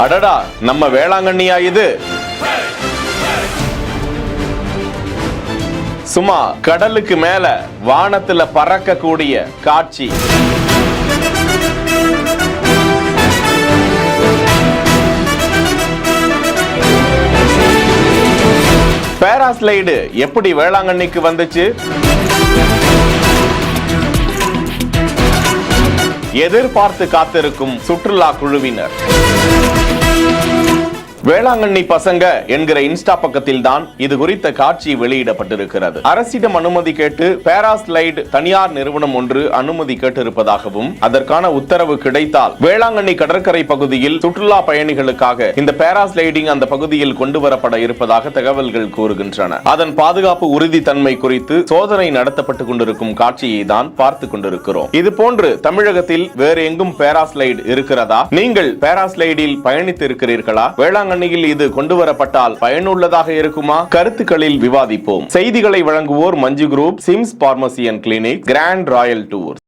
அடடா, நம்ம வேளாங்கண்ணியா இது? சும்மா கடலுக்கு மேல வானத்துல பறக்கக்கூடிய காட்சி. பேராஸ்லைடு எப்படி வேளாங்கண்ணிக்கு வந்துச்சு? எதிர்பார்த்து காத்திருக்கும் சுற்றுலா குழுவினர். வேளாங்கண்ணி பசங்க என்கிற இன்ஸ்டா பக்கத்தில் தான் இது குறித்த காட்சி வெளியிடப்பட்டிருக்கிறது. அரசிடம் அனுமதி கேட்டு பேராஸ்லைடு தனியார் நிறுவனம் ஒன்று அனுமதி கேட்டிருப்பதாகவும், அதற்கான உத்தரவு கிடைத்தால் வேளாங்கண்ணி கடற்கரை பகுதியில் சுற்றுலா பயணிகளுக்காக இந்த பேராஸ்லைடிங் அந்த பகுதியில் கொண்டு வரப்பட இருப்பதாக தகவல்கள் கூறுகின்றன. அதன் பாதுகாப்பு உறுதித்தன்மை குறித்து சோதனை நடத்தப்பட்டுக் கொண்டிருக்கும் காட்சியை தான் பார்த்து கொண்டிருக்கிறோம். இது போன்று தமிழகத்தில் வேறு எங்கும் பேராஸ்லைடு இருக்கிறதா? நீங்கள் பேராஸ்லைடில் பயணித்து இருக்கிறீர்களா? வேளாங்கண்ணி இது கொண்டு வரப்பட்டால் பயனுள்ளதாக இருக்குமா? கருத்துக்களில் விவாதிப்போம். செய்திகளை வழங்குவோர் Manju group, SIMS pharmacy and clinic, grand royal tour.